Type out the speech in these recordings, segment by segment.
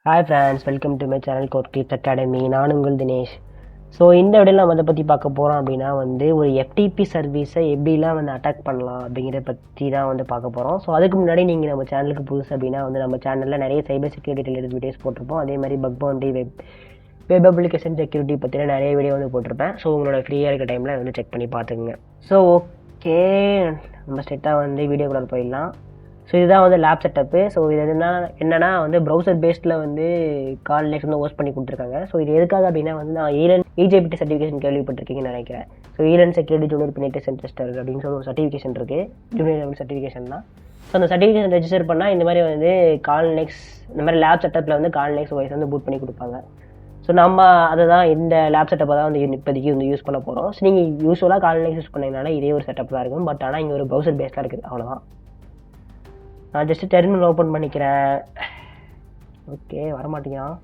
Hi friends, welcome to my channel core clips academy. நான் உங்கள் Dinesh. So இந்த வீடியோவில் நம்ம அதை பற்றி பார்க்க போகிறோம் அப்படின்னா ஒரு எஃப்டிபி சர்வீஸை எப்படிலாம் அட்டாக் பண்ணலாம் அப்படிங்கிறத பற்றி தான் பார்க்க போகிறோம். ஸோ அதுக்கு முன்னாடி நீங்கள் நம்ம சேனலுக்கு புதுசு அப்படின்னா நம்ம சேனலில் நிறைய சைபர் செக்யூரிட்டி ரிலேட்டட் வீடியோஸ் போட்டிருப்போம். அதே மாதிரி buck boundary web application security பற்றின நிறைய வீடியோ போட்டிருப்பேன். ஸோ உங்களோட ஃப்ரீயாக இருக்க டைமில் செக் பண்ணி பார்த்துக்குங்க. ஸோ ஓகே, நம்ம ஸ்ட்ரெயிட்டாக வீடியோக்குள்ளே போயிடலாம். ஸோ இதுதான் லேப் செட்டப்பு. ஸோ இது என்னென்னா ப்ரௌசர் பேஸ்டில் கால் நெக்ஸ்ட் ஹோஸ்ட் பண்ணி கொடுத்துருக்காங்க. ஸோ இது எதுக்காக அப்படின்னா நான் EJPT சர்டிஃபிகேஷன் கேள்விப்பட்டிருக்கீங்கன்னு நினைக்கிறேன். So Elon security junior penetration tester அப்படின்னு ஒரு சர்டிஃபிகேஷன் இருக்குது. ஜூனியர் லெவல் சர்டிஃபிகேஷன் தான். ஸோ அந்த சர்டிஃபிகேஷன் ரெஜிஸ்டர் பண்ணால் இந்த மாதிரி கால் நெக்ஸ்ட் இந்த மாதிரி லேப் செட்டப்பில் கால் நெக்ஸ்ட் வாய்ஸ் பூட் பண்ணி கொடுப்பாங்க. ஸோ நம்ம அதை தான் இந்த லேப் செட்டப்பை தான் இப்போதைக்கு யூஸ் பண்ண போகிறோம். ஸோ நீங்கள் யூஸ்வலாக கால் நெக்ஸ்ட் யூஸ் பண்ணிங்கனால இதே ஒரு செட்டப் தான் இருக்கும். பட் ஆனால் இங்கே ஒரு ப்ரௌசர் பேஸ்டாக இருக்குது, அவ்வளோதான். நான் ஜஸ்ட்டு டெர்மினல் ஓப்பன் பண்ணிக்கிறேன். ஓகே, வரமாட்டேங்கிறான்.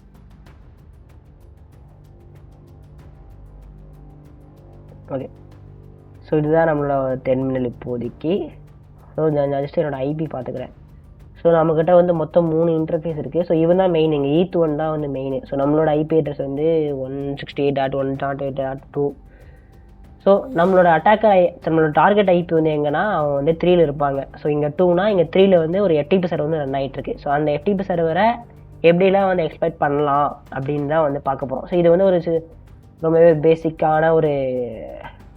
ஓகே, ஸோ இதுதான் நம்மளோட டெர்மினல் இப்போதைக்கு. ஸோ நான் ஜஸ்ட் என்னோடய ஐபி பார்த்துக்கிறேன். ஸோ நம்மக்கிட்ட மொத்தம் 3 இன்டர்ஃபேஸ் இருக்குது. ஸோ இவன் தான் மெயின், இங்கே ETH1 தான் மெயின். ஸோ நம்மளோட ஐபி அட்ரஸ் 168.1.8.2. ஸோ நம்மளோட நம்மளோட டார்கெட் ஐபி எங்கன்னா அவன் 3ல் இருப்பாங்க. ஸோ இங்கே 2னா இங்கே 3ல் ஒரு FTP சர்வர் ரன் ஆகிட்டுருக்கு. ஸோ அந்த FTP சர்வரை எப்படிலாம் எக்ஸ்பெக்ட் பண்ணலாம் அப்படின்னு தான் பார்க்க போகிறோம். ஸோ இது ஒரு ரொம்பவே பேசிக்கான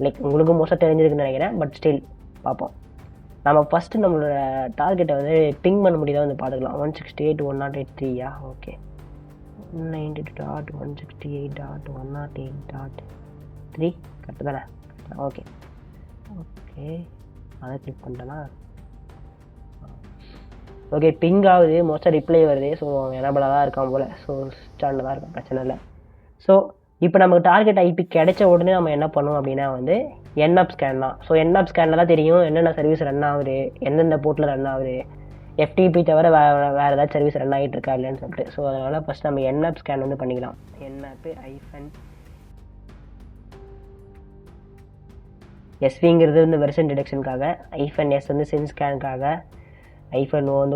லைக் உங்களுக்கு மோஸ்ட்டாக தெரிஞ்சிருக்குன்னு நினைக்கிறேன். பட் ஸ்டில் பார்ப்போம். நம்ம ஃபஸ்ட்டு நம்மளோட டார்கெட்டை பிங் பண்ண முடியுதா பார்த்துக்கலாம். 168.1.8.3 ஓகே, 192.168.108.3 கரெக்டு தானே? ஓகே ஓகே, அதை கிளிக் பண்ணிட்டேன்னா ஓகே, பிங் ஆகுது, மோஸ்ட்டாக ரிப்ளை வருது. ஸோ எனபிளாக தான் இருக்கான் போல். ஸோ ஸ்டாண்டில் தான் இருக்கும், பிரச்சனை இல்லை. ஸோ இப்போ நமக்கு டார்கெட் ஐபி கிடைச்ச உடனே நம்ம என்ன பண்ணுவோம் அப்படின்னா Nmap ஸ்கேன் தான். ஸோ Nmap ஸ்கேனில் தான் தெரியும் என்னென்ன சர்வீஸ் ரன் ஆகுது, எந்தெந்த போர்ட்டில் ரன் ஆகுது, FTP தவிர வேறு ஏதாச்சும் சர்வீஸ் ரன் ஆகிட்டு இருக்கா இல்லைன்னு சொல்லிட்டு. ஸோ அதனால் ஃபஸ்ட் நம்ம Nmap ஸ்கேன் பண்ணிக்கலாம். Nmap -SV வெர்ஷன் டிடெக்ஷனுக்காக, -S சின் ஸ்கேனுக்காக, -O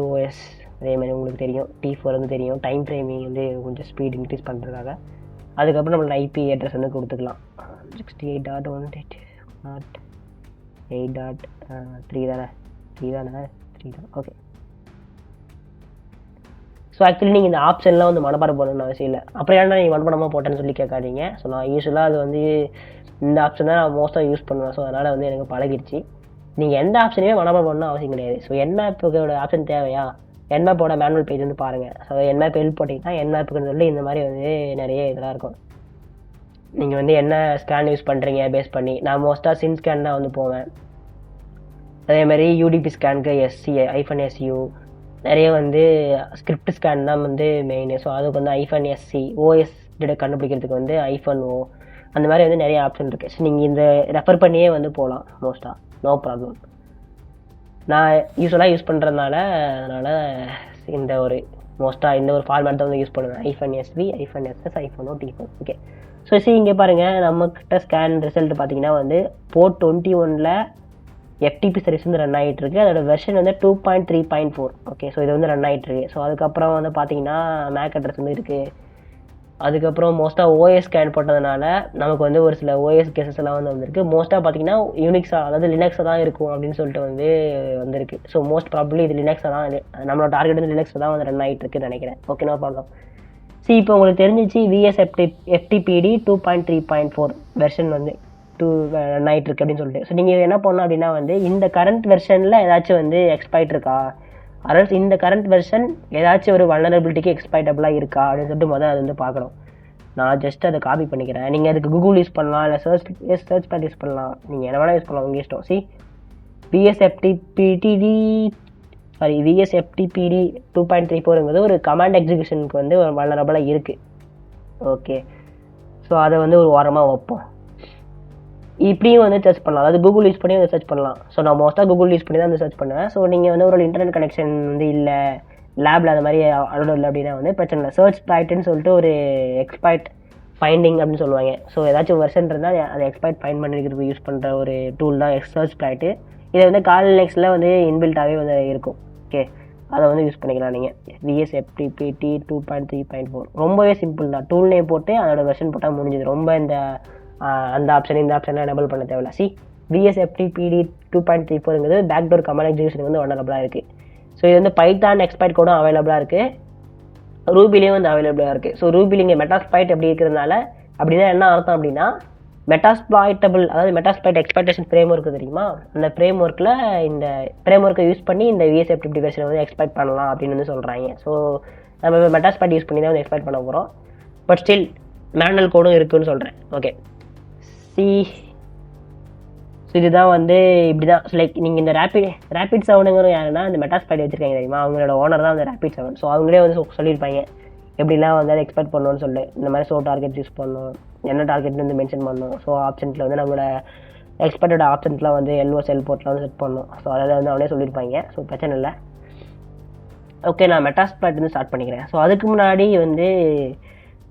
OS அதே மாதிரி உங்களுக்கு தெரியும், T4 தெரியும், டைம் ஃப்ரேமிங் கொஞ்சம் ஸ்பீட் இன்க்ரீஸ் பண்ணுறதுக்காக. அதுக்கப்புறம் நம்மளோட ஐபி அட்ரஸ் கொடுத்துக்கலாம். 68.1.8.3 தானே? 3 தான். ஓகே, ஸோ ஆக்சுவலி நீங்கள் இந்த ஆப்ஷன்லாம் மனப்பாடம் பண்ணணும்னு அவசியம் இல்லை. அப்புறம் ஏன்னா நீங்கள் மனப்பாடமாக போட்டேன்னு சொல்லி கேட்காதீங்க. ஸோ நான் யூஸ்வலாக அது இந்த ஆப்ஷன் தான் நான் மோஸ்ட்டாக யூஸ் பண்ணுவேன். ஸோ அதனால் எனக்கு பழகிடுச்சு. நீங்கள் எந்த ஆப்ஷனையுமே மனப்பாடம் பண்ணணும் அவசியம் கிடையாது. ஸோ Nmapோட ஆப்ஷன் தேவையா, Nmapோட மேனுவல் பேஜ் பாருங்கள். ஸோ Nmap ஹெல்ப் போட்டிங்கன்னா Nmapக்குன்னு சொல்லி இந்த மாதிரி நிறைய இதெல்லாம் இருக்கும். நீங்கள் என்ன ஸ்கேன் யூஸ் பண்ணுறீங்க பேஸ் பண்ணி. நான் மோஸ்ட்டாக சின் ஸ்கேன் தான் போவேன். அதேமாதிரி UDP ஸ்கேனுக்கு -SU நிறைய ஸ்கிரிப்ட் ஸ்கேன் தான் மெயின். ஸோ அதுக்கு -SC OS டிடெக்ட் கண்டுபிடிக்கிறதுக்கு -O அந்த மாதிரி நிறைய ஆப்ஷன் இருக்குது. ஸோ நீங்கள் இந்த ரெஃபர் பண்ணியே போகலாம் மோஸ்ட்டாக, நோ ப்ராப்ளம். நான் யூஸ்வலாக யூஸ் பண்ணுறதுனால இந்த மோஸ்ட்டாக இந்த ஃபார்மேட் தான் யூஸ் பண்ணுவேன். -SV -SS -O T4. Okay, so இங்கே பாருங்கள், நம்மக்கிட்ட ஸ்கேன் ரிசல்ட் பார்த்தீங்கன்னா போர்ட் 21ல் FTP சர்வீஸ் ரன் ஆகிட்டுருக்கு. அதோட வெர்ஷன் 2.3.4. ஓகே, ஸோ இது ரன் ஆகிட்டுருக்கு. ஸோ அதுக்கப்புறம் பார்த்தீங்கன்னா மேக் அட்ரஸ் இருக்குது. அதுக்கப்புறம் மோஸ்ட்டாக OS ஸ்கேன் போட்டதுனால நமக்கு ஒரு சில OS கேசஸ் எல்லாம் வந்திருக்கு. மோஸ்ட்டாக பார்த்தீங்கன்னா யூனிக்ஸாக, அதாவது லினக்ஸாக தான் இருக்கும் அப்படின்னு சொல்லிட்டு வந்திருக்கு. ஸோ மோஸ்ட் ப்ராபப்ளி இது லினக்ஸாக தான், நம்மளோட டார்கெட் லினக்ஸில் தான் ரன் ஆகிட்டு இருக்குன்னு நினைக்கிறேன். Okay, no problem. இப்போ உங்களுக்கு தெரிஞ்சிச்சு FTPD 2.3.4 வெர்ஷன் ரன் ஆகிட்டு இருக்கு அப்படின்னு சொல்லிட்டு. ஸோ நீங்கள் என்ன பண்ணணும் அப்படின்னா இந்த கரண்ட் வெர்ஷனில் ஏதாச்சும் எக்ஸ்பைட் இருக்கா, அதனால் இந்த கரண்ட் வெர்ஷன் ஏதாச்சும் ஒரு வல்னரபிலிட்டிக்கு எக்ஸ்பைட்டபிளாக இருக்கா அப்படின்னு சொல்லிட்டு முதல்ல அது பார்க்கணும். நான் ஜஸ்ட் அதை காப்பி பண்ணிக்கிறேன். நீங்கள் அதுக்கு கூகுள் யூஸ் பண்ணலாம், இல்லை சர்ச் பேட் யூஸ் பண்ணலாம், நீங்கள் என்ன வேணால் யூஸ் பண்ணலாம், உங்கள் இஷ்டம். VSFTPD 2.34 ஒரு கமாண்ட் எக்ஸிக்யூஷனுக்கு ஒரு வல்னரபிளாக இருக்குது. ஓகே, ஸோ அதை ஒரு ஓரமாக வைப்போம். இப்படியும் சர்ச் பண்ணலாம், அதாவது கூகுள் யூஸ் பண்ணி சர்ச் பண்ணலாம். ஸோ நான் மோஸ்ட்டாக கூகுள் யூஸ் பண்ணி தான் சர்ச் பண்ணுவேன். ஸோ நீங்கள் ஒரு இன்டர்நெட் கனெக்ஷன் இல்லை, லேபில் அந்த மாதிரி அலோடு இல்லை அப்படின்னா பிரச்சனை இல்லை. சர்ச் ப்ராக்ட்னு சொல்லிட்டு ஒரு எக்ஸ்பைட் ஃபைண்டிங் அப்படின்னு சொல்லுவாங்க. ஸோ ஏதாச்சும் வெர்ஷன் இருந்தால் அதை எக்ஸ்பைட் ஃபைண்ட் பண்ணிக்கிறதுக்கு யூஸ் பண்ணுற ஒரு டூல் தான் சர்ச் ப்ராக்ட்டு. இதை கால் நெக்ஸ்ட்டில் இன்பில்ட்டாகவே இருக்கும். ஓகே, அதை வந்து யூஸ் பண்ணிக்கலாம் நீங்கள். VSFTPT 2.3.4 ரொம்பவே சிம்பிள் தான். டூல் நேம் போட்டு அதோட வெர்ஷன் போட்டால் முடிஞ்சது. ரொம்ப அந்த ஆப்ஷன் இந்த ஆப்ஷன்லாம் எனேபிள் பண்ண தேவையில்ல. VSFTPT 2.34ங்கிறது பேக்டோர் கமாண்ட் எக்ஸிக்யூஷனுக்கு வந்து அவைலபிளாக இருக்குது. ஸோ இது வந்து பைத்தான் எக்ஸ்பைட் கோடும் அவைலபிளாக இருக்குது, ரூபிலையும் வந்து அவைலபிளாக இருக்குது. ஸோ ரூபிலிங்க மெட்டாஸ்பிளைட் எப்படி இருக்கிறதுனால அப்படின்னா என்ன அர்த்தம் அப்படின்னா, மெட்டாஸ்பிளைட்டபிள், அதாவது மெட்டாஸ்பிளைட் எக்ஸ்பெக்டேஷன் ஃப்ரேம் ஒர்க்கு தெரியுமா, அந்த ஃப்ரேம் ஒர்க்கில் இந்த ஃப்ரேம் ஒர்க்கை யூஸ் பண்ணி இந்த VSFTP வெர்ஷனை வந்து எக்ஸ்பெக்ட் பண்ணலாம் அப்படின்னு வந்து சொல்கிறாங்க. ஸோ நம்ம மெட்டாஸ்பிளைட் யூஸ் பண்ணி தான் வந்து எக்ஸ்பெக்ட் பண்ண போகிறோம். பட் ஸ்டில் மேனுவல் கோடும் இருக்குதுன்னு சொல்கிறேன். ஓகே, இதுதான் வந்து இப்படி தான். லைக் நீங்கள் இந்த ரேபிட் செவனுங்கிற யாருன்னா இந்த மெட்டாஸ்பிளைட் வச்சுருக்காங்க தெரியுமா, அவங்களோட ஓனர் தான் அந்த ரேபிட் செவன். ஸோ அவங்களே வந்து சொல்லியிருப்பாங்க எப்படிலாம் வந்து அதை எக்ஸ்பெக்ட் பண்ணணும்னு சொல்லிட்டு, இந்த மாதிரி டார்கெட் யூஸ் பண்ணணும், என்ன டார்கெட்னு வந்து மென்ஷன் பண்ணணும். ஸோ ஆப்ஷன்ஸில் வந்து நம்மளோட எக்ஸ்பெக்டட் ஆப்ஷன்ஸ்லாம் வந்து எல்ஓ செல் போர்ட்டில் வந்து செட் பண்ணணும். ஸோ அதில் வந்து அவனே சொல்லியிருப்பாங்க. ஸோ பிரச்சனை இல்லை. ஓகே, நான் மெட்டாஸ்பிளைட் வந்து ஸ்டார்ட் பண்ணிக்கிறேன். ஸோ அதுக்கு முன்னாடி வந்து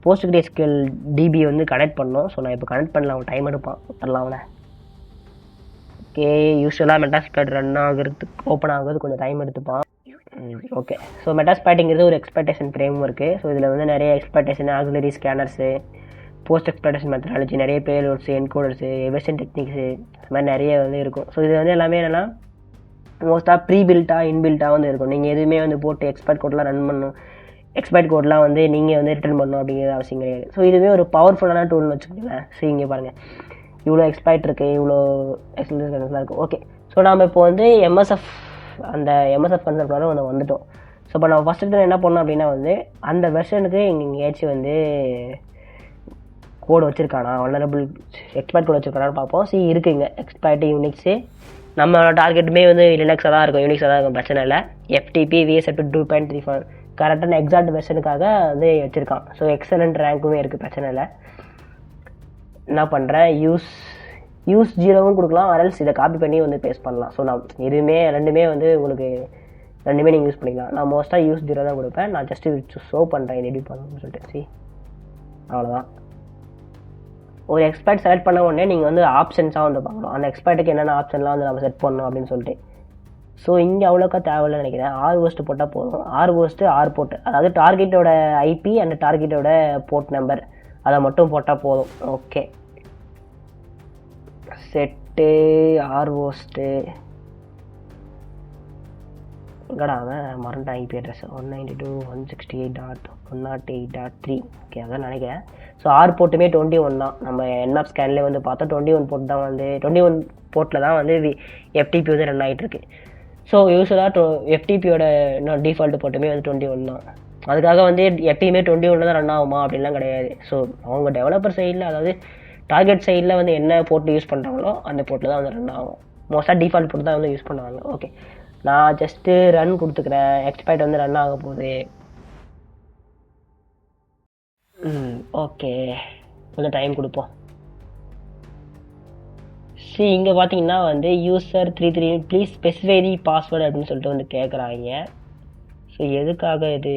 PostgreSQL DB வந்து கனெக்ட் பண்ணணும். ஸோ நான் இப்போ கனெக்ட் பண்ணல, அவன் டைம் எடுப்பான், விட்டுடலாம் அவனை. ஓகே, யூஸ்வலாக மெட்டாஸ்பிளைட் ரன் ஆகிறதுக்கு ஓப்பன் ஆகுறது கொஞ்சம் டைம் எடுத்துப்பான். ஓகே, ஸோ மெட்டாஸ்பிளைட்டுங்கிறது ஒரு எக்ஸ்பெக்டேஷன் ஃப்ரேம் ஒர்க்கு. ஸோ இதில் வந்து நிறைய expectation, auxiliary scanners, post expectation methodology, நிறைய பேலோட்ஸு, என்கோடர்ஸு, எவெஷன் டெக்னிக்ஸு, இந்த மாதிரி நிறைய வந்து இருக்கும். ஸோ இது வந்து எல்லாமே என்னென்னா மோஸ்ட்டாக ப்ரீபில்ட்டாக இன்பில்ட்டாக வந்து இருக்கும். நீங்கள் எதுவுமே வந்து போட்டு எக்ஸ்பெக்ட் கோட்லாம் ரன் பண்ணணும், எக்ஸ்பெக்ட் கோட்லாம் வந்து நீங்கள் வந்து ரிட்டர்ன் பண்ணணும் அப்படிங்கிறது அவசியம் கிடையாது. ஸோ இதுவே ஒரு பவர்ஃபுல்லான டூல்னு வச்சுக்கோங்களேன். ஸோ இங்கே பாருங்கள், இவ்வளோ எக்ஸ்பெக்ட் இருக்குது, இவ்வளோ எக்ஸ்பெக்டேஷன்ஸ்லாம் இருக்குது. ஓகே, ஸோ நம்ம இப்போ வந்து அந்த எம்எஸ்எஃப் கன்செப்டோட வந்து வந்துட்டோம். ஸோ இப்போ நம்ம ஃபஸ்ட்டு என்ன பண்ணோம் அப்படின்னா வந்து அந்த வெர்ஷனுக்கு எங்கேயாச்சும் வந்து கோடு வச்சுருக்கானா, வல்னரபிள் எக்ஸ்பெக்ட் கோட் வச்சுருக்கானான்னு பார்ப்போம். இருக்குங்க எக்ஸ்பெக்ட் யூனிக்ஸு. நம்ம டார்கெட்டுமே வந்து லினக்ஸாக தான் இருக்கும், யூனிக்ஸாக தான் இருக்கும், பிரச்சனை இல்லை. FTP VSFTP 2.34 கரெக்டான எக்ஸாக்ட் வெர்ஷனுக்காக வந்து வச்சுருக்கான். ஸோ எக்ஸலண்ட் ரேங்க்குமே இருக்குது, பிரச்சனை இல்லை. என்ன பண்ணுறேன், யூஸ் 0வும் கொடுக்கலாம், அரல்ஸ் இதை காப்பி பண்ணி வந்து பேஸ்ட் பண்ணலாம். ஸோ நான் ரெண்டுமே வந்து உங்களுக்கு ரெண்டுமே நீங்கள் யூஸ் பண்ணிக்கலாம். நான் மோஸ்ட்டாக யூஸ் 0 தான் கொடுப்பேன். நான் ஜஸ்ட்டு ஷோ பண்ணுறேன் இது எப்படி பண்ணணும்னு சொல்லிட்டு. அவ்வளோதான். ஒரு எக்ஸ்பெக்ட் செலக்ட் பண்ண உடனே நீங்கள் வந்து ஆப்ஷன்ஸாக வந்து பார்க்கணும், அந்த எக்ஸ்பெக்ட்டுக்கு என்னென்ன ஆப்ஷன்லாம் வந்து நம்ம செட் பண்ணணும் அப்படின்னு சொல்லிட்டு. ஸோ இங்கே அவ்வளோக்கா தேவையில்லைன்னு நினைக்கிறேன். R போட்டால் போதும். R போர்ட், அதாவது டார்கெட்டோட IP அண்ட் டார்கெட்டோட போர்ட் நம்பர் அதை மட்டும் போட்டால் போதும். ஓகே, செட்டு R எங்கடா அவன் மறந்துட்டான் IP அட்ரஸ் 192.168.108.3. ஓகே, அதான் நினைக்கிறேன். ஸோ போர்ட்டுமே 21 தான். நம்ம என்ஆப் ஸ்கேன்லேயே வந்து பார்த்தோம் 21 போர்ட் தான் வந்து 21 போர்ட்டில் தான் வந்து FTP வந்து ரன் ஆகிட்டு இருக்கு. ஸோ யூஸ்வலாக FTPயோட டிஃபால்ட் போர்ட்டுமே வந்து 21 தான். அதுக்காக வந்து எப்பயுமே 21 தான் ரன் ஆகுமா அப்படின்லாம் கிடையாது. ஸோ அவங்க டெவலப்பர் சைடில், அதாவது டார்கெட் சைடில் வந்து என்ன போர்ட்டு யூஸ் பண்ணுறாங்களோ அந்த போர்ட்டில் தான் வந்து ரன் ஆகும். மோஸ்ட்டாக டிஃபால்ட் போர்ட் தான் வந்து யூஸ் பண்ணுவாங்க. ஓகே, நான் ஜஸ்ட்டு ரன் கொடுத்துக்கிறேன். எக்ஸ்பெக்ட் வந்து ரன் ஆக போகுது. ஓகே, கொஞ்சம் டைம் கொடுப்போம். இங்கே பார்த்தீங்கன்னா வந்து user 33 please specify the password அப்படின்னு சொல்லிட்டு வந்து கேட்குறாங்க. ஸோ எதுக்காக இது?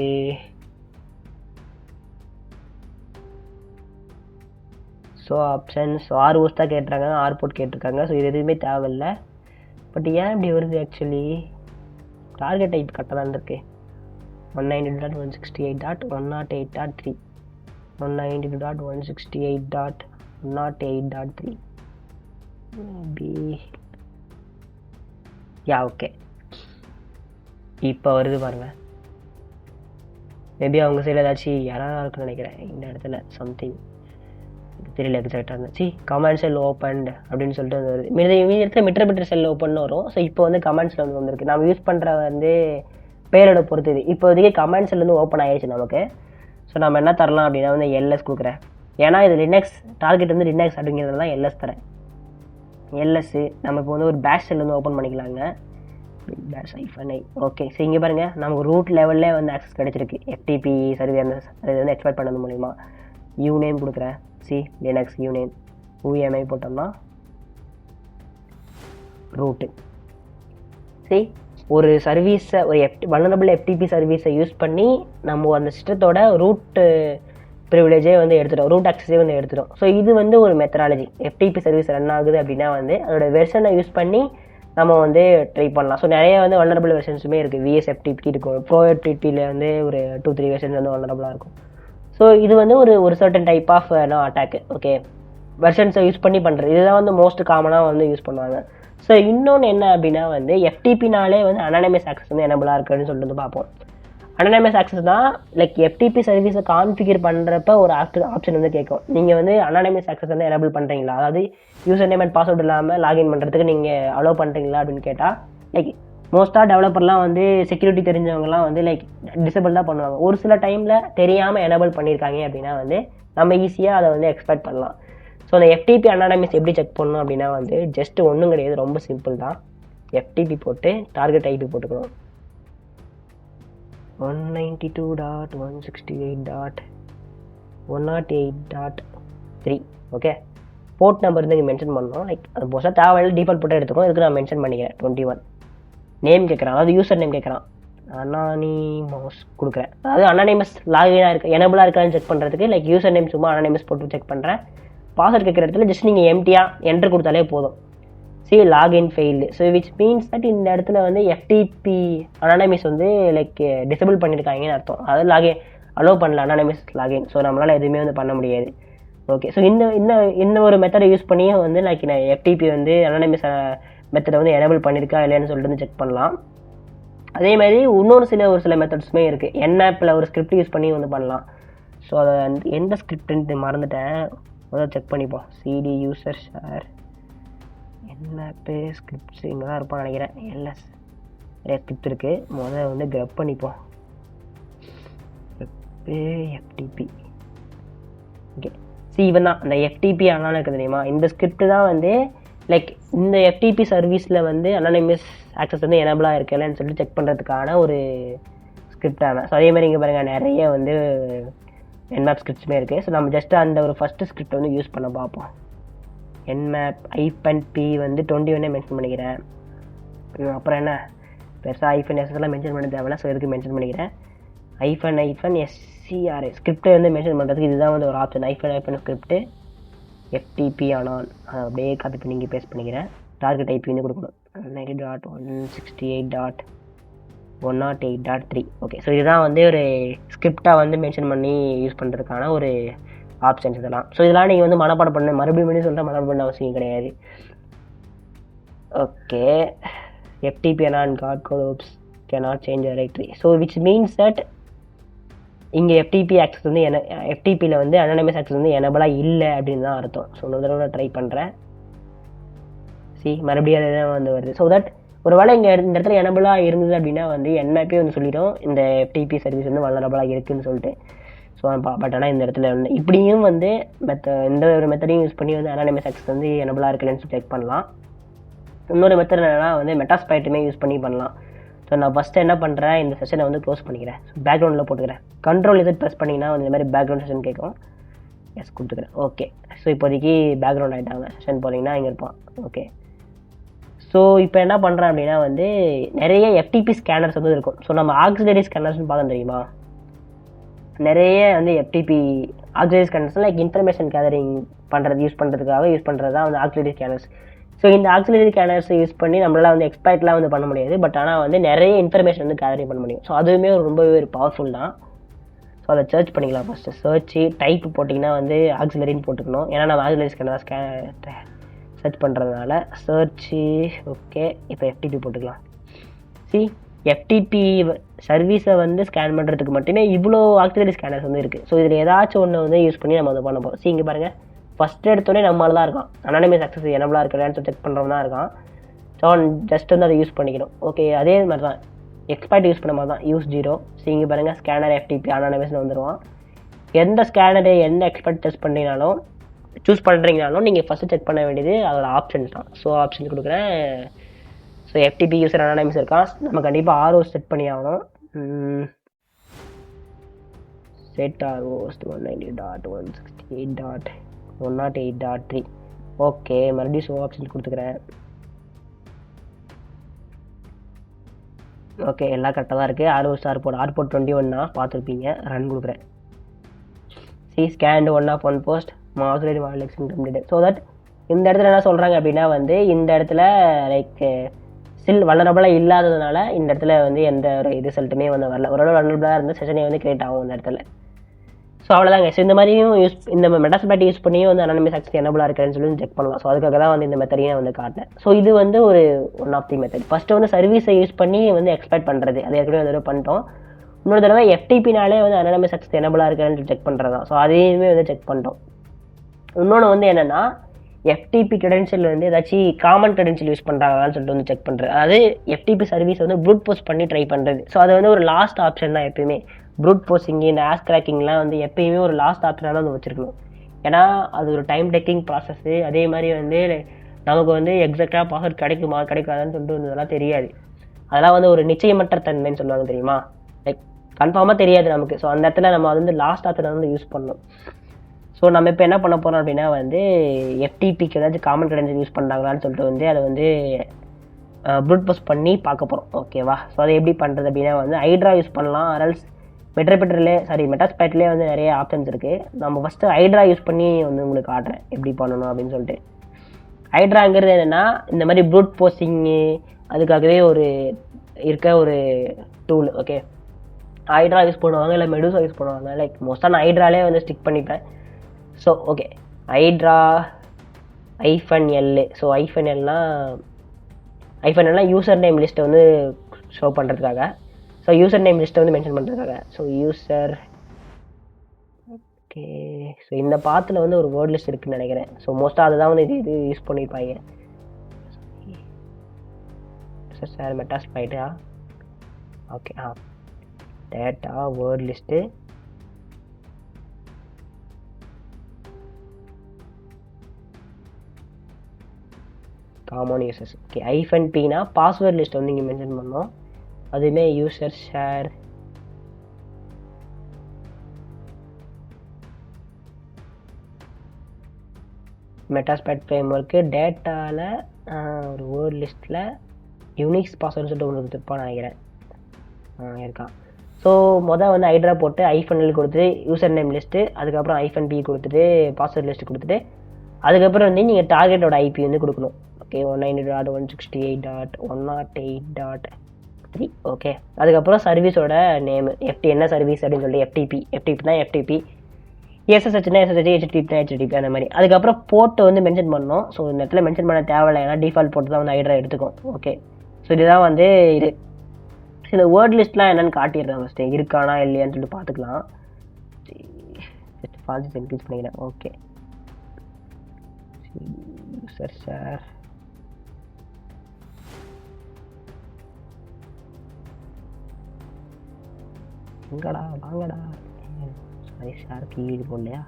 ஸோ ஆப்ஷன்ஸ் ROS தான் கேட்டுருக்காங்க, போர்ட் கேட்டிருக்காங்க. ஸோ இது எதுவுமே தேவையில்லை. பட் ஏன் இப்படி வருது? ஆக்சுவலி டார்கெட் டைப் கரெக்டாக தான் இருக்குது. 192.168.108.3 192.168.108.3 ஓகே, இப்போ வருது பாருங்கள். மேபி அவங்க சைடில் ஏதாச்சும் யாராவது இருக்குன்னு நினைக்கிறேன். இந்த இடத்துல சம்திங் தெரியல எக்ஸாக்டாக இருந்துச்சு. கமெண்ட் செல் ஓப்பன்டு அப்படின்னு சொல்லிட்டு வந்து வருது. மீதி இடத்துல மீட்டர் செல் ஓப்பன் வரும். ஸோ இப்போ வந்து கமெண்ட்ஸில் வந்து வந்திருக்கு. நம்ம யூஸ் பண்ணுற வந்து பேரோட பொறுத்து இது. இப்போதைக்கு கமெண்ட் செல் வந்து ஓப்பன் ஆகிடுச்சு நமக்கு. ஸோ நம்ம என்ன தரலாம் அப்படின்னா வந்து LS கொடுக்குறேன். ஏன்னா இது லினக்ஸ் டார்கெட் வந்து லினக்ஸ் அப்படிங்கிறது தான் LS தரேன். LS நம்ம இப்போ வந்து ஒரு பேஷ் செல் வந்து ஓப்பன் பண்ணிக்கலாங்க. -i. ஓகே, ஸோ இங்கே பாருங்கள், நமக்கு ரூட் லெவல்லே வந்து ஆக்சஸ் கிடச்சிருக்கு. FTP சர்வே அந்த அது வந்து எக்ஸ்பெக்ட் பண்ணது மூலிமா. யூநேம் கொடுக்குறேன். லினக்ஸ் யூநேம் UMI போட்டோம்னா ரூட்டு. ஒரு சர்வீஸை, ஒரு வல்னரபிள் FTP சர்வீஸை யூஸ் பண்ணி நம்ம அந்த சிஸ்டத்தோட ரூட் ப்ரிவிலேஜே வந்து எடுத்துட்டோம், ரூட் ஆக்சஸே வந்து எடுத்துட்டோம். ஸோ இது வந்து ஒரு மெத்தடாலஜி. FTP சர்வீஸ் ரன் ஆகுது அப்படின்னா வந்து அதோட வெர்ஷனை யூஸ் பண்ணி நம்ம வந்து ட்ரை பண்ணலாம். ஸோ நிறைய வந்து வல்னரபிள் வெர்ஷன்ஸுமே இருக்குது. விஎஸ்எஃப்டிபி இருக்கும், ப்ரோ எஃப்டிபியில் வந்து ஒரு 2-3 வெர்ஷன்ஸ் வந்து வல்னரபிளாக இருக்கும். ஸோ இது வந்து ஒரு certain type of attack. Okay, வெர்ஷன்ஸை யூஸ் பண்ணி பண்ணுறது இதுதான் வந்து மோஸ்ட் காமனாக வந்து யூஸ் பண்ணுவாங்க. ஸோ இன்னொன்று என்ன அப்படின்னா வந்து எஃப்டிபினாலே வந்து அனானிமஸ் ஆக்சஸ் வந்து எனபிளாக இருக்குன்னு சொல்லிட்டு வந்து பார்ப்போம். அனானிமஸ் ஆக்சஸ் தான் லைக் எஃப்டிபி சர்வீஸை கான்ஃபிகர் பண்ணுறப்ப ஒரு ஆப்ஷன் வந்து கேட்கும். நீங்கள் வந்து அனானிமஸ் ஆக்சஸ் வந்து எனபிள் பண்ணுறீங்களா, அதாவது யூசர் நேம் அண்ட் பாஸ்வேர்டு இல்லாமல் லாகின் பண்ணுறதுக்கு நீங்கள் அலோவ் பண்ணுறீங்களா அப்படின்னு கேட்டால் லைக் மோஸ்ட்டாக டெவலப்பர்லாம் வந்து செக்யூரிட்டி தெரிஞ்சவங்கலாம் வந்து லைக் டிசபிள் தான் பண்ணுவாங்க. ஒரு சில டைமில் தெரியாமல் எனபிள் பண்ணியிருக்காங்க அப்படின்னா வந்து நம்ம ஈஸியாக அதை வந்து எக்ஸ்பெக்ட் பண்ணலாம். ஸோ அந்த எஃப்டிபி அனானிமஸ் எப்படி செக் பண்ணணும் அப்படின்னா வந்து ஜஸ்ட் ஒன்றும் கிடையாது, ரொம்ப சிம்பிள் தான். எஃப்டிபி போட்டு டார்கெட் ஐபி போட்டுக்கணும். 192.168.108.3 ஓகே. போர்ட் நம்பர் வந்து இங்கே மென்ஷன் பண்ணணும். லைக் அது மோஸ்ட்டாக தேவையில்லை, டிஃபால்ட் போட்டு எடுத்துக்கோம். இதுக்கு நான் மென்ஷன் பண்ணிக்கிறேன் 21. நேம் கேட்குறான், அதாவது யூசர் நேம் கேட்குறான். அனானிமஸ் கொடுக்குறேன், அதாவது அனானிமஸ் லாகினாக இருக்குது எனபிளாக இருக்கான்னு செக் பண்ணுறதுக்கு. லைக் யூசர் நேம் சும்மா அனானிமஸ் போட்டு செக் பண்ணுறேன். பாஸ்வேர்ட் கேட்குற இடத்துல ஜஸ்ட் நீங்கள் எம்டியாக என்ட்ரு கொடுத்தாலே போதும். C login failed. So which means that இந்த இடத்துல வந்து எஃப்டிபி அனானிமஸ் வந்து லைக் டிசபிள் பண்ணியிருக்காங்கன்னு அர்த்தம். அதாவது லாகின் அலோவ் பண்ணல அனானிமஸ் லாகின். ஸோ நம்மளால் எதுவுமே வந்து பண்ண முடியாது. ஓகே, ஸோ இந்த ஒரு மெத்தடை யூஸ் பண்ணியே வந்து லைக் நான் எஃப்டிபி வந்து அனானிமஸ் மெத்தடை வந்து எனபிள் பண்ணியிருக்கா இல்லைன்னு சொல்லிட்டு வந்து செக் பண்ணலாம். அதே மாதிரி ஒரு சில மெத்தட்ஸுமே இருக்குது. என்ஆப்பில் ஒரு ஸ்கிரிப்ட் யூஸ் பண்ணி வந்து பண்ணலாம். ஸோ அதை எந்த ஸ்கிரிப்ட்ன்ட்டு மறந்துட்டேன், முதல்ல செக் பண்ணிப்போம். சிடி யூசர் ஷேர் என்ஆப்பு ஸ்கிரிப்ட்ஸ் இங்கே தான் இருப்பான்னு நினைக்கிறேன். எல்எஸ் நிறைய ஸ்கிரிப்ட் இருக்குது, முதல்ல வந்து கிரப் பண்ணிப்போம். FTP okay. இவன் தான் அந்த எஃப்டிபி ஆனாலும் இருக்குது தெரியுமா, இந்த ஸ்கிரிப்ட் தான் வந்து லைக் இந்த எஃப்டிபி சர்வீஸில் வந்து அனானிமஸ் ஆக்சஸ் வந்து எனபிளாக இருக்கலன்னு சொல்லிட்டு செக் பண்ணுறதுக்கான ஒரு ஸ்கிரிப்டான. ஸோ அதே மாதிரி இங்கே பாருங்கள் நிறைய வந்து என்மேப் ஸ்கிரிப்ட்ஸுமே இருக்குது. ஸோ நம்ம ஜஸ்ட்டு அந்த ஒரு ஃபஸ்ட்டு ஸ்கிரிப்ட் வந்து யூஸ் பண்ண பார்ப்போம். என்மேப் -p வந்து 21 மென்ஷன் பண்ணிக்கிறேன். அப்புறம் என்ன பெருசாக -s மென்ஷன் பண்ண தேவையில்ல. ஸோ எதுக்கு மென்ஷன் பண்ணிக்கிறேன். -scra ஸ்கிரிப்டை வந்து மென்ஷன் பண்ணுறதுக்கு இதுதான் வந்து ஒரு ஆப்ஷன். ஸ்கிரிப்ட்டு எஃப்டிபி ஆனால் அதை அப்படியே காப்பி பண்ணி இங்கே பேஸ்ட் பண்ணிக்கிறேன். டார்கெட் ஐபி வந்து கொடுக்கணும் 90.168.108.3 ஓகே. ஸோ இதுதான் வந்து ஒரு ஸ்கிரிப்டாக வந்து மென்ஷன் பண்ணி யூஸ் பண்ணுறதுக்கான ஒரு ஆப்ஷன்ஸ் இதெல்லாம். ஸோ இதெல்லாம் நீங்கள் வந்து மனப்பாடம் பண்ண மறுபடியும் சொல்லிட்டு மனப்பாடம் பண்ண அவசியம் கிடையாது. Okay, FTP and got codes cannot change directory. So which means that இங்கே எஃப்டிபி ஆக்சஸ் வந்து எஃப்டிபியில் வந்து அனானிமஸ் ஆக்சஸ் வந்து எனபிளாக இல்லை அப்படின்னு தான் அர்த்தம். ஸோ ஒரு தடவை ட்ரை பண்ணுறேன். மறுபடியும் அதுதான் வந்து வருது. ஸோ தட் ஒரு வேளை இங்கே இந்த இடத்துல எனபிளாக இருந்தது அப்படின்னா வந்து என்ஆப்பே வந்து சொல்லிடும் இந்த எஃப்டிபி சர்வீஸ் வந்து வல்னரபிளாக இருக்குதுன்னு சொல்லிட்டு. ஸோ பட் ஆனால் இந்த இடத்துல வந்து இப்படியும் வந்து இந்த ஒரு மெத்தடையும் யூஸ் பண்ணி வந்து அனானிமஸ் ஆக்சஸ் வந்து எனபிளாக இருக்குன்னு சொல்லி செக் பண்ணலாம். இன்னொரு மெத்தட் என்னன்னா வந்து மெட்டாஸ்பிளைட்டுமே யூஸ் பண்ணி பண்ணலாம். ஸோ நான் ஃபஸ்ட்டு என்ன பண்ணுறேன், இந்த செஷனை வந்து க்ளோஸ் பண்ணிக்கிறேன். ஸோ பேக்ரவுண்டில் போட்டுக்கிறேன். Ctrl Z ப்ரெஸ் பண்ணிங்கன்னா வந்து இந்த மாதிரி பேக்ரவுண்ட் செஷன் கேட்கும். எஸ் கொடுத்துக்கிறேன். ஓகே, ஸோ இப்போதைக்கு பேக்ரவுண்ட் ஆகிட்டாங்க. செஷன் போனீங்கன்னா இங்கே இருப்பான். ஓகே, ஸோ இப்போ என்ன பண்ணுறேன் அப்படின்னா வந்து நிறைய எஃப்டிபி ஸ்கேனர்ஸ் வந்து இருக்கும். ஸோ நம்ம ஆக்சிலரி ஸ்கேனர்ஸ்னு பார்க்க தெரியுமா, நிறைய வந்து FTP auxiliary scanners like information gathering use பண்ணுறது தான் வந்து ஆக்சிலரி ஸ்கேனர்ஸ். ஸோ இந்த ஆக்சிலரி ஸ்கேனர்ஸை யூஸ் பண்ணி நம்மளால் வந்து எக்ஸ்பெக்ட்லாம் வந்து பண்ண முடியாது. பட் ஆனால் வந்து நிறைய இன்ஃபர்மேஷன் வந்து கேதரிங் பண்ண முடியும். ஸோ அதுவுமே ரொம்பவே ஒரு பவர்ஃபுல் தான். ஸோ அதை சர்ச் பண்ணிக்கலாம். ஃபஸ்ட்டு சர்ச்சு டைப் போட்டிங்கன்னா வந்து ஆக்சிலரின்னு போட்டுக்கணும். ஏன்னா நம்ம ஆக்சிலரி ஸ்கேனர் சர்ச் பண்ணுறதுனால சர்ச்சு. ஓகே, இப்போ எஃப்டிபி போட்டுக்கலாம். எஃப்டிபி சர்வீஸை வந்து ஸ்கேன் பண்ணுறதுக்கு மட்டுமே இவ்வளோ ஆக்சிலரி ஸ்கேனர்ஸ் வந்து இருக்குது. ஸோ இதில் ஏதாச்சும் ஒன்று வந்து யூஸ் பண்ணி நம்ம அதை பண்ண போகிறோம். இங்கே பாருங்கள், ஃபஸ்ட்டு எடுத்தோடனே நம்மளால தான் இருக்கான் அனானிமஸ் ஆக்சஸ் எனபிளாக இருக்கிறான்னு சொல்லி செக் பண்ணுறவங்க தான் இருக்கான். ஸோ ஜஸ்ட் வந்து அதை யூஸ் பண்ணிக்கணும். ஓகே, அதே மாதிரி தான் எக்ஸ்பர்ட் யூஸ் பண்ண மாதிரி தான் யூஸ் 0. இங்கே பாருங்கள் ஸ்கேனர் எஃப்டிபி அனானிமஸ்னு வந்துடுவான். எந்த ஸ்கேனரு எந்த எக்ஸ்பர்ட் டெஸ்ட் பண்ணினாலும் சூஸ் பண்ணுறீங்கனாலும் நீங்கள் ஃபஸ்ட்டு செக் பண்ண வேண்டியது அதோட ஆப்ஷன்ஸ் தான். ஸோ ஆப்ஷன் கொடுக்குறேன். ஸோ எஃப்டிபி யூசர் அனானிமஸ் இருக்கான். நம்ம கண்டிப்பாக ROS செட் பண்ணி ஆகணும். செட் ROS 190.168.108.3 ஓகே, மறுபடியும் ஷோ ஆப்ஷன் கொடுத்துக்கிறேன். ஓகே, எல்லாம் கரெக்டாக தான் இருக்குது. ROS ஆர்போர்ட் 21 பார்த்துருப்பீங்க. ரன் கொடுக்குறேன். Scanned 1 of 1 post mostly completed. So that இந்த இடத்துல என்ன சொல்கிறாங்க அப்படின்னா வந்து இந்த இடத்துல லைக் ஸ்டில் வல்னரபிளாக இல்லாததுனால இந்த இடத்துல வந்து எந்த ஒரு ரிசல்ட்டுமே வந்து வரல. ஓரளவு வல்னரபிளாக இருந்த செஷனே வந்து கிரியேட் ஆகும் இந்த இடத்துல. ஸோ அவ்வளோதாங்க. ஸோ இந்த மாதிரியும் இந்த மெட்டாஸ்பேட் யூஸ் பண்ணியும் வந்து அனானிமஸ் ஆக்சஸ் எனபிளாக இருக்குன்னு சொல்லி செக் பண்ணலாம். ஸோ அதுக்காக தான் வந்து இந்த மெத்தடையும் வந்து காட்டேன். ஸோ இது வந்து ஒரு one of the method. First வந்து சர்வீஸை யூஸ் பண்ணி வந்து எக்ஸ்பெக்ட் பண்ணுறது, அது ஏற்கனவே ஒரு தடவை பண்ணிட்டோம். இன்னொரு தடவை எஃப்டிபினாலே வந்து அனானிமஸ் ஆக்சஸ் எனபிளாக இருக்குன்னு செக் பண்ணுறது தான். ஸோ அதையுமே வந்து செக் பண்ணிட்டோம். இன்னொன்று வந்து என்னென்னா எஃப்டிபி கிரெடென்ஷியல் வந்து ஏதாச்சும் காமன் கிரெடென்ஷியல் யூஸ் பண்ணுறாங்களான்னு சொல்லிட்டு வந்து செக் பண்ணுறது. அதாவது எஃப்டிபி சர்வீஸ் வந்து ப்ரூட் போஸ்ட் பண்ணி ட்ரை பண்ணுறது. ஸோ அது வந்து ஒரு லாஸ்ட் ஆப்ஷன் தான் எப்பயுமே. ப்ரூட் போஸ்டிங் இந்த ஆஸ் கிராக்கிங்லாம் வந்து எப்பயுமே ஒரு லாஸ்ட் ஆப்ஷனாக தான் வந்து வச்சுருக்கணும். ஏன்னா அது ஒரு டைம் டேக்கிங் ப்ராசஸ்ஸு. அதே மாதிரி வந்து நமக்கு வந்து எக்ஸாக்டாக பாஸ்வேர்ட் கிடைக்குமா கிடைக்காதான்னு சொல்லிட்டு இதெல்லாம் தெரியாது. அதெல்லாம் வந்து ஒரு நிச்சயமற்ற தன்மைன்னு சொல்லுவாங்க தெரியுமா, லைக் கன்ஃபார்மாக தெரியாது நமக்கு. ஸோ அந்த இடத்துல நம்ம அது வந்து லாஸ்ட் ஆப்ஷனை வந்து யூஸ் பண்ணணும். ஸோ நம்ம இப்போ என்ன பண்ண போகிறோம் அப்படின்னா வந்து எஃப்டிபிக்கு ஏதாச்சும் காமன் கிரெடென்ஷியல் யூஸ் பண்ணுறாங்களான்னு சொல்லிட்டு வந்து அதை வந்து ப்ரூட் போஸ்ட் பண்ணி பார்க்க போகிறோம். ஓகேவா? ஸோ அதை எப்படி பண்ணுறது அப்படின்னா வந்து ஹைட்ரா யூஸ் பண்ணலாம். அரல்ஸ் மெட்டாஸ்பேட்லேயே வந்து நிறைய ஆப்ஷன்ஸ் இருக்குது. நம்ம ஃபஸ்ட்டு ஹைட்ரா யூஸ் பண்ணி வந்து உங்களுக்கு காட்டுறேன் எப்படி பண்ணணும் அப்படின்னு சொல்லிட்டு. ஹைட்ராங்கிறது என்னென்னா இந்த மாதிரி ப்ரூட் போஸ்டிங்கு அதுக்காகவே ஒரு டூல். ஓகே, ஹைட்ரா யூஸ் பண்ணுவாங்க, இல்லை மெடூசா யூஸ் பண்ணுவாங்க. லைக் மோஸ்ட்டாக நான் ஹைட்ராலே வந்து ஸ்டிக் பண்ணிப்பேன். So okay, Hydra -L. So -Lனா யூசர் நேம் லிஸ்ட்டை வந்து ஷோ பண்ணுறதுக்காக. ஸோ யூசர் நேம் லிஸ்ட்டை வந்து மென்ஷன் பண்ணுறதுக்காக. So user okay. ஸோ இந்த பாத்தில் வந்து ஒரு வேர்ட் லிஸ்ட் இருக்குதுன்னு நினைக்கிறேன். ஸோ மோஸ்ட்டாக அதுதான் வந்து இது யூஸ் பண்ணியிருப்பாங்க. சார் மெட்டாஸ்பைட்டா okay. Data word list common users. Okay, -Pனா பாஸ்வேர்ட் லிஸ்ட் வந்து இங்கே மென்ஷன் பண்ணோம். அதுவுமே user share Metasploit framework டேட்டாவில் ஒரு வேர்ட் லிஸ்ட்டில் யூனிக்ஸ் பாஸ்வேர்டு சொல்லிட்டு உங்களுக்கு திருப்பான்னு நினைக்கிறேன். இருக்கான். ஸோ மொதல் வந்து ஹைட்ரா போட்டு -L கொடுத்துட்டு யூசர் நேம் லிஸ்ட்டு, அதுக்கப்புறம் -P கொடுத்துட்டு பாஸ்வேர்ட் லிஸ்ட்டு கொடுத்துட்டு அதுக்கப்புறம் வந்து நீங்கள் டார்கெட்டோட ஐபி வந்து கொடுக்கணும். ஓகே, 192.168.108.3. ஓகே, அதுக்கப்புறம் சர்வீஸோட நேமு என்ன சர்வீஸ் அப்படின்னு சொல்லிட்டு எஃப்டிபினா எஃப்டிபி, எஸ்எஸ்ஹெச்னா எஸ்எஸ்ஹெச், ஹெச்டிபினா ஹெச்டிபி அந்த மாதிரி. அதுக்கப்புறம் போர்ட்டு வந்து மென்ஷன் பண்ணணும். ஸோ இந்த இடத்துல மென்ஷன் பண்ண தேவையில்லை, ஏன்னா டிஃபால்ட் போட்டு தான் வந்து ஹைட்ரா எடுத்துக்கும். ஓகே, ஸோ இதுதான் வந்து இது. இந்த வேர்ட் லிஸ்ட்லாம் என்னென்னு காட்டிடுறேன் ஃபஸ்ட்டு, இருக்கானா இல்லையான்னு சொல்லிட்டு பார்த்துக்கலாம். ஃபால்ஸ் இன்க்ரீஸ் பண்ணிக்கிறேன். ஓகே, யூசர் ஷேர் எங்கடா வாங்கடா. சாரி, ஷேர் கீழே போடலையா?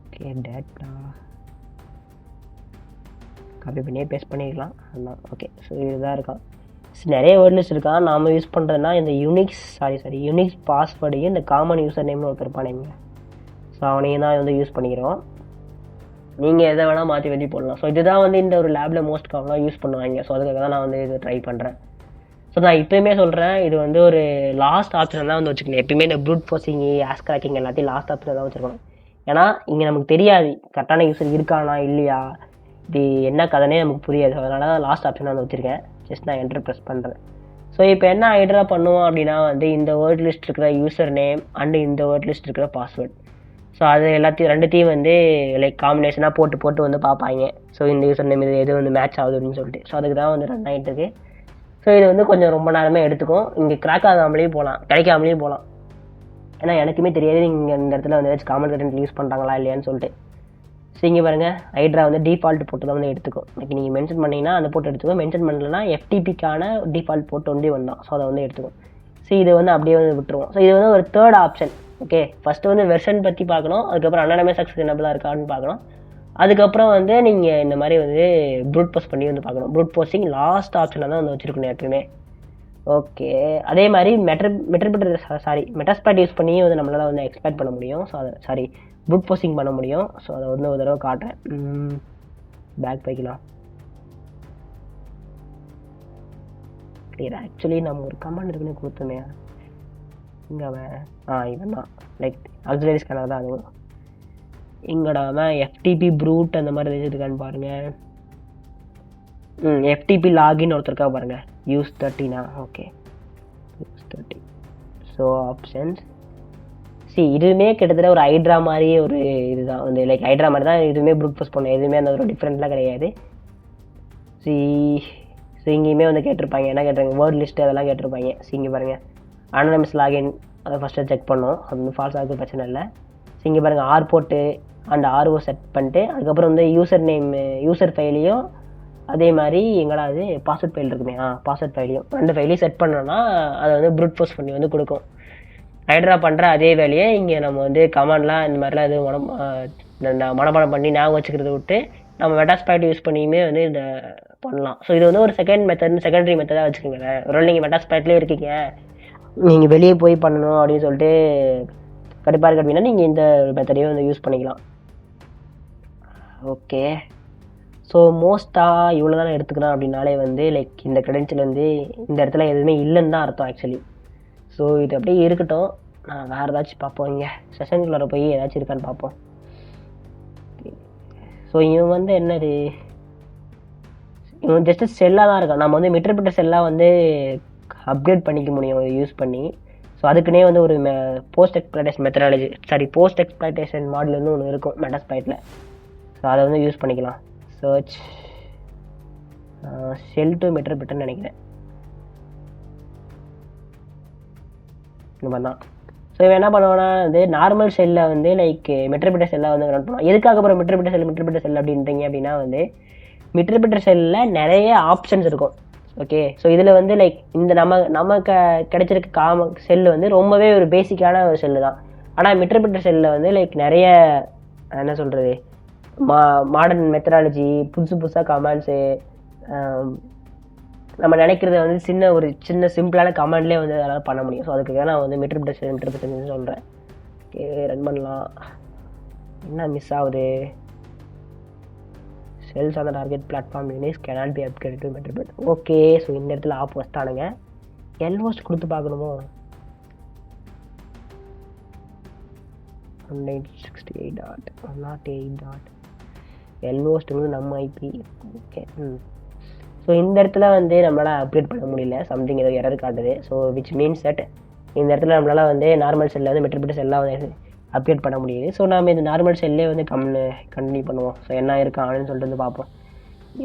ஓகே, டேட்டா காப்பி பண்ணியே பேஸ்ட் பண்ணிக்கலாம். அதான் ஓகே. ஸோ இதுதான் இருக்கான். நிறைய வேர்ட் லிஸ்ட் இருக்கான். நாம் யூஸ் பண்ணுறதுனா இந்த யூனிக்ஸ் பாஸ்வேர்டையும் இந்த காமன் யூசர் நேம்னு ஒருத்தர் இருப்பானுங்க. ஸோ அவனையும் தான் வந்து யூஸ் பண்ணிக்கிறோம். நீங்கள் எதை வேணால் மாற்றி போடலாம். ஸோ இதுதான் வந்து இந்த ஒரு லேபில் மோஸ்ட் காமனாக யூஸ் பண்ணுவாங்க. ஸோ அதுக்காக தான் நான் வந்து இது ட்ரை பண்ணுறேன். ஸோ நான் இப்போயுமே சொல்கிறேன், இது வந்து ஒரு லாஸ்ட் ஆப்ஷன் தான் வந்து வச்சுக்கணும். எப்பயுமே இந்த ப்ரூட் ஃபோர்சிங், ஆஸ் கிராக்கிங் எல்லாத்தையும் லாஸ்ட் ஆப்ஷன் தான் வச்சுருக்கணும். ஏன்னா இங்கே நமக்கு தெரியாது கரெக்டான யூசர் இருக்கானா இல்லையா, இது என்ன கதைனே நமக்கு புரியாது. அதனால தான் லாஸ்ட் ஆப்ஷன் வந்து வச்சுருக்கேன். ஜஸ்ட் நான் என்டர் ப்ரெஸ் பண்ணுறேன். ஸோ இப்போ என்ன ஹைட்ரா பண்ணுவோம் அப்படின்னா வந்து இந்த வேர்ட் லிஸ்ட் இருக்கிற யூசர் நேம் அண்டு இந்த வேர்ட் லிஸ்ட் இருக்கிற பாஸ்வேர்ட், ஸோ அது ரெண்டுத்தையும் வந்து லைக் காம்பினேஷனாக போட்டு வந்து பார்ப்பாங்க. ஸோ இந்த யூசர் நேம் இது எது வந்து மேட்ச் ஆகுது அப்படின்னு சொல்லிட்டு. ஸோ அதுக்கு தான் வந்து ரன் ஆகிட்டு இருக்கு. ஸோ இது வந்து கொஞ்சம் ரொம்ப நேரமே எடுத்துக்கும். இங்கே கிராக் ஆகாமலேயும் போகலாம், கிடைக்காமலேயும் போகலாம். ஏன்னா எனக்குமே தெரியாது நீங்கள் இந்த இடத்துல வந்து ஏதாச்சும் காமன் கண்டென்ட் யூஸ் பண்ணுறாங்களா இல்லையான்னு சொல்லிட்டு. ஸோ இங்கே பாருங்கள், ஹைட்ரா வந்து டிஃபால்ட் போட்டு தான் வந்து எடுத்துக்கும். இன்னைக்கு நீங்கள் மென்ஷன் பண்ணிங்கன்னா அந்த போட்டு எடுத்துக்கும். மென்ஷன் பண்ணலன்னா எஃப்டிபிக்கான டிஃபால்ட் போட்டு வந்து வந்தோம். ஸோ அதை வந்து எடுத்துக்கும். ஸோ இது வந்து அப்படியே வந்து விட்டுருவோம். ஸோ இது வந்து ஒரு தேர்ட் ஆப்ஷன். ஓகே, ஃபஸ்ட்டு வந்து வெர்ஷன் பற்றி பார்க்கணும். அதுக்கப்புறம் அனானிமஸ் ஆக்சஸ் எனபிளாக இருக்கான்னு பார்க்கணும். அதுக்கப்புறம் வந்து நீங்கள் இந்த மாதிரி வந்து ப்ரூட் போஸ்ட் பண்ணி வந்து பார்க்கணும். ப்ரூட் போஸ்டிங் லாஸ்ட் ஆப்ஷனில் தான் வந்து வச்சுருக்கணும் எப்பயுமே. ஓகே, அதே மாதிரி மெட்டாஸ்பேட் யூஸ் பண்ணி வந்து நம்மளால் வந்து எக்ஸ்பெக்ட் பண்ண முடியும். ஸோ அதை ப்ரூட் போஸ்டிங் பண்ண முடியும். ஸோ அதை வந்து ஒரு தடவை காட்டுறேன். பேக் போய்க்கலாம். கிளியர். ஆக்சுவலி நம்ம ஒரு கமாண்ட் இருக்குன்னு கொடுத்தோமே, இங்கே அவன் இவன் தான் லைக் ஆக்சிலரி ஸ்கேனர் தான். அதுவும் இங்கடா அவன் எஃப்டிபி ப்ரூட் அந்த மாதிரி வச்சுருக்கான்னு பாருங்கள். எஃப்டிபி லாகின் ஒருத்தருக்கா பாருங்கள், use 30 okay use 30. So options இதுவுமே கிட்டத்தட்ட ஒரு ஹைட்ரா மாதிரி ஒரு இதுதான் வந்து, லைக் ஹைட்ரா மாதிரி தான் இதுவுமே ப்ரூட் ஃபோர்ஸ் பண்ணும், எதுவுமே அந்த ஒரு டிஃப்ரெண்ட்லாம் கிடையாது. இங்கேயுமே வந்து கேட்டிருப்பாங்க, என்ன கேட்டிருப்பாங்க, வேர்ட் லிஸ்ட்டு அதெல்லாம் கேட்டிருப்பாங்க. இங்கே பாருங்கள் அனானமஸ் லாகின், அதை ஃபஸ்ட்டு செக் பண்ணோம், அது வந்து ஃபால்ஸ் ஆகுது, பிரச்சனை இல்லை. இங்கே பாருங்கள் ஆர் போட்டு அண்ட் ஆர்ஓ செட் பண்ணிட்டு அதுக்கப்புறம் வந்து யூசர் நேம் யூசர் ஃபைலையும் அதே மாதிரி எங்கடாவது பாஸ்வேர்ட் ஃபைல் இருக்குமே, பாஸ்வேர்ட் ஃபைலையும் 2 ஃபைலையும் செட் பண்ணோன்னா அதை வந்து ப்ரூட் ஃபோர்ஸ் பண்ணி வந்து கொடுக்கும். ஹைட்ரா பண்ணுற அதே வேலையை இங்கே நம்ம வந்து கமாண்ட்லாம் இந்த மாதிரிலாம் எதுவும் மனப்பாடம் பண்ணி ஞாபகம் வச்சுக்கிறத விட்டு நம்ம மெட்டாஸ்பைட் யூஸ் பண்ணியுமே வந்து இதை பண்ணலாம். ஸோ இது வந்து ஒரு செகண்டரி மெத்தடாக வச்சுக்கோங்களேன். ஒரு நீங்கள் மெட்டாஸ்பைட்லேயே இருக்கீங்க, நீங்கள் வெளியே போய் பண்ணணும் அப்படின்னு சொல்லிட்டு கண்டிப்பாக இருக்கு அப்படின்னா நீங்கள் இந்த மெத்தடையும் வந்து யூஸ் பண்ணிக்கலாம். ஓகே, ஸோ மோஸ்ட்டாக இவ்வளோ தான் எடுத்துக்கிறேன் அப்படின்னாலே வந்து லைக் இந்த க்ரெடென்ஷியல் வந்து இந்த இடத்துல எதுவுமே இல்லைன்னு தான் அர்த்தம் ஆக்சுவலி. ஸோ இது அப்படியே இருக்கட்டும், நான் வேறு ஏதாச்சும் பார்ப்போம், இங்கே செஷனுக்குள்ளே போய் ஏதாச்சும் இருக்கான்னு பார்ப்போம். ஸோ இவன் வந்து என்னது, இவன் ஜஸ்ட்டு செல்லாக தான் இருக்கான். நம்ம வந்து மெட்ரிபிட்டர் செல்லாக வந்து அப்கிரேட் பண்ணிக்க முடியும் யூஸ் பண்ணி. ஸோ அதுக்குன்னே வந்து ஒரு போஸ்ட் எக்ஸ்ப்ளாய்டேஷன் மாடல் வந்து ஒன்று இருக்கும் மெட்டாஸ்பைட்டில். ஸோ அதை வந்து யூஸ் பண்ணிக்கலாம். சர்ச் செல் டு மெட்ரிபிட்டர்னு நினைக்கிறேன் இந்த மாதிரி தான். ஸோ இவன் என்ன பண்ணுவான்னா வந்து நார்மல் செல்லில் வந்து லைக் மெட்ரிபிட்டர் செல்லை வந்து ரன் பண்ணுவான். எதுக்காக அப்புறம் மெட்ரிபிட்டர் செல் அப்படின்றீங்க அப்படின்னா வந்து மெட்ரிபிட்டர் செல்லில் நிறைய ஆப்ஷன்ஸ் இருக்கும். ஓகே, ஸோ இதில் வந்து லைக் இந்த நமக்கு கிடைச்சிருக்க செல்லு வந்து ரொம்பவே ஒரு பேசிக்கான ஒரு செல்லு தான். ஆனால் மெட்ரிபிட்டர் செல்லில் வந்து லைக் நிறைய என்ன சொல்கிறது, மாடர்ன் மெத்தடாலஜி, புதுசாக கமாண்ட்ஸு, நம்ம நினைக்கிறத வந்து சின்ன சிம்பிளான கமாண்ட்லேயே வந்து அதெல்லாம் பண்ண முடியும். ஸோ அதுக்கு நான் வந்து மெட்ரிபிட்டர் சொல்கிறேன். ஓகே, ரன் பண்ணலாம். என்ன மிஸ் ஆகுது, shells on the target platform unix cannot be upgraded to Meterpreter. Okay, so இந்த இடத்துல ஆப் வச்சுட்டானுங்க. எல்ஓஸ்ட் கொடுத்து பார்க்கணுமோ, 168.108. எல்ஓஸ்ட்டுங்கிறது நம்ம ஐபி. ஓகே, ஸோ இந்த இடத்துல வந்து நம்மளால் அப்கிரேட் பண்ண முடியல, சம்திங் ஏதோ எரர் காட்டுது. ஸோ விச் மீன்ஸ் தட் இந்த இடத்துல நம்மளால் வந்து நார்மல் செல்லில் வந்து மெட்ரிபிட்டர் செல்லாம் வந்து அப்டேட் பண்ண முடியுது. ஸோ நம்ம இந்த நார்மல் செல்லே வந்து கண்டினியூ பண்ணுவோம். ஸோ என்ன இருக்கான்னு சொல்லிட்டு வந்து பார்ப்போம்.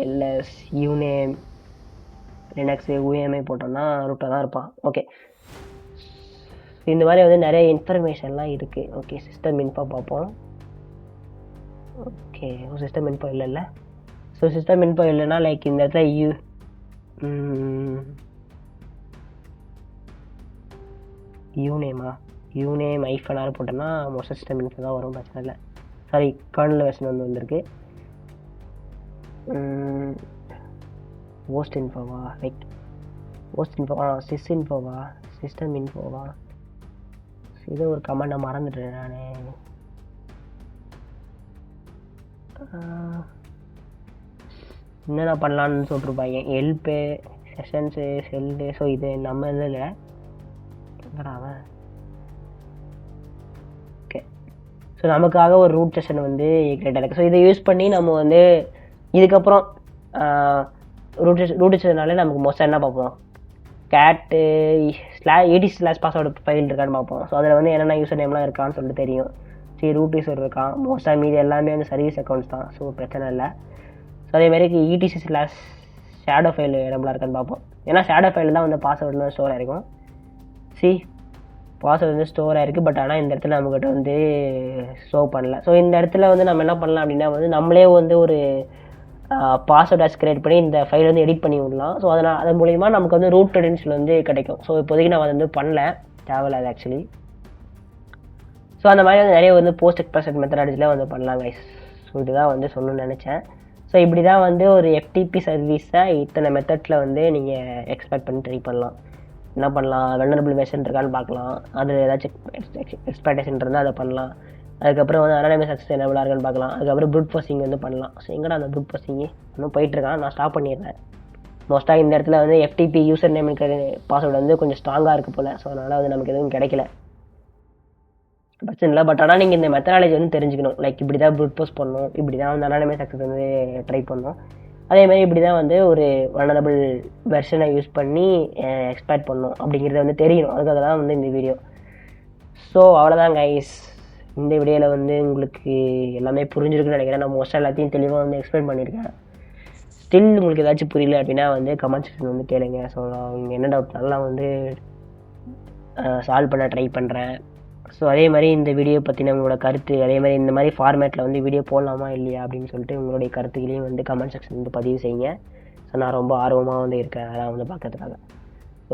எல்எஸ் யூனேம் லினக்ஸு UMI போட்டோம்னா ரூட்டாக தான் இருப்பான். ஓகே, இந்த மாதிரி வந்து நிறைய இன்ஃபர்மேஷன்லாம் இருக்குது. ஓகே, சிஸ்டம் இன்ஃபோ பார்ப்போம். ஓகே, சிஸ்டம் இன்ஃபோ இல்லைல்ல. ஸோ சிஸ்டம் இன்ஃபோ இல்லைன்னா லைக் இந்த இடத்துல யூனேம் ஐஃபனார் போட்டோன்னா மோஸ்ட் சிஸ்டம் இன்ஃபோ தான் வரும், பிரச்சனை இல்லை. சாரி, கர்னல் வெர்ஷன் வந்து வந்திருக்கு. போஸ்ட் இன்ஃபோவா, லைக் போஸ்ட் இன்ஃபோவா, சிஸ்டம் இன்ஃபோவா, இது ஒரு கமெண்ட் நான் மறந்துட்டேன் நான். என்னென்ன பண்ணலான்னு சொல்லிட்டுருப்பாங்க, ஹெல்ப்பு, செஷன்ஸு, செல்லு. ஸோ இது நம்ம இதில் என்னடாவன். ஓகே, ஸோ நமக்காக ஒரு ரூட் செஷன் வந்து கிரியேட் இருக்குது. ஸோ இதை யூஸ் பண்ணி நம்ம வந்து இதுக்கப்புறம் ரூட் செஷனாலே நமக்கு மோஸ்ட்டாக என்ன பார்ப்போம், கேட்டு /80/பாஸ்வேர்டு ஃபைல் இருக்கான்னு பார்ப்போம். ஸோ அதில் வந்து என்னென்ன யூசர் நேம்லாம் இருக்கான்னு சொல்லிட்டு தெரியும். சரி, ரூட் யூசர் இருக்கான், மோஸ்ட்டாக மீது எல்லாமே வந்து சர்வீஸ் அக்கௌண்ட்ஸ் தான். ஸோ பிரச்சனை இல்லை. ஸோ அதேமாதிரி etc/ஷேடோ ஃபைல் நம்மளாக இருக்கான்னு பார்ப்போம். ஏன்னா ஷேடோ ஃபைல் தான் வந்து பாஸ்வேர்டில் ஸ்டோர் ஆகிருக்கும். பாஸ்வேர்டு வந்து ஸ்டோர் ஆகிருக்கு, பட் ஆனால் இந்த இடத்துல நம்மக்கிட்ட வந்து ஷோ பண்ணல. ஸோ இந்த இடத்துல வந்து நம்ம என்ன பண்ணலாம் அப்படின்னா வந்து நம்மளே வந்து ஒரு பாஸ்வேர்ட் கிரியேட் பண்ணி இந்த ஃபைல் வந்து எடிட் பண்ணி விடலாம். ஸோ அதன் மூலிமா நமக்கு வந்து ரூட் க்ரெடென்ஷியல் வந்து கிடைக்கும். ஸோ இப்போதைக்கு நான் வந்து பண்ணல, தேவையில்ல அது ஆக்சுவலி. ஸோ அந்த மாதிரி வந்து நிறைய வந்து போஸ்ட் எக்ஸ்பிரஷன் மெத்தடாலஜியில் வந்து பண்ணலாம் கைஸ். ஸோ இதுதான் வந்து சொல்லணும்னு நினச்சேன். ஸோ இப்படி தான் வந்து ஒரு FTP சர்வீஸை இத்தனை மெத்தட்ஸில் வந்து நீங்கள் எக்ஸ்பெக்ட் பண்ணி ட்ரை பண்ணலாம். என்ன பண்ணலாம், வெல்னரபிள் வெர்ஷன் இருக்கான்னு பார்க்கலாம், அதில் ஏதாச்சும் எக்ஸ்பெக்டேஷன் இருந்தால் அதை பண்ணலாம். அதுக்கப்புறம் வந்து அனானிமஸ் அக்சஸ் என்னபிளாக இருக்கான்னு பார்க்கலாம். அதுக்கப்புறம் ப்ரூட் ஃபோர்சிங் வந்து பண்ணலாம். ஸோ எங்கடா அந்த ப்ரூட் ஃபோர்சிங் இன்னும் போயிட்டுருக்கான், நான் ஸ்டாப் பண்ணிடுறேன். மோஸ்ட்டாக இந்த இடத்துல வந்து FTP யூசர் நேம் பாஸ்வேர்டு வந்து கொஞ்சம் ஸ்ட்ராங்காக இருக்குது போல். ஸோ அதனால் வந்து நமக்கு எதுவும் கிடைக்கல, பிரச்சனை இல்லை. பட் ஆனால் நீங்கள் இந்த மெத்தடாலஜி வந்து தெரிஞ்சுக்கணும். லைக் இப்படி தான் ப்ரூட் போஸ்ட் பண்ணணும், இப்படி தான் வந்து அனானிமஸ் அக்சஸ் வந்து ட்ரை பண்ணணும். அதே மாதிரி இப்படி தான் வந்து ஒரு வல்னரபிள் வெர்ஷனை யூஸ் பண்ணி எக்ஸ்பேக்ட் பண்ணணும் அப்படிங்கிறத வந்து தெரியணும். அதுக்காக தான் வந்து இந்த வீடியோ. ஸோ அவ்வளோதான் கைஸ். இந்த வீடியோவில் வந்து உங்களுக்கு எல்லாமே புரிஞ்சிருக்குன்னு நினைக்கிறேன். நான் மோஸ்ட்டாக எல்லாத்தையும் தெளிவாக வந்து எக்ஸ்பிளைன் பண்ணியிருக்கேன். ஸ்டில் உங்களுக்கு ஏதாச்சும் புரியல அப்படின்னா வந்து கமெண்ட் செக்ஷன் வந்து கேளுங்க. ஸோ அவங்க என்ன டவுட் நல்லா வந்து சால்வ் பண்ண ட்ரை பண்ணுறேன். ஸோ அதே மாதிரி இந்த வீடியோ பற்றின உங்களோட கருத்து, அதே மாதிரி இந்த மாதிரி ஃபார்மேட்டில் வந்து வீடியோ போடலாமா இல்லையா அப்படின்னு சொல்லிட்டு உங்களுடைய கருத்துக்களையும் வந்து கமெண்ட் செக்ஷன் வந்து பதிவு செய்யுங்க. ஸோ நான் ரொம்ப ஆர்வமாக வந்து இருக்கேன் அதெல்லாம் வந்து பார்க்கறதுக்காக.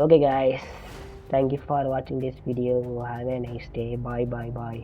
ஓகே கைஸ், தேங்க்யூ ஃபார் வாட்சிங் this video. Have a nice day. Bye.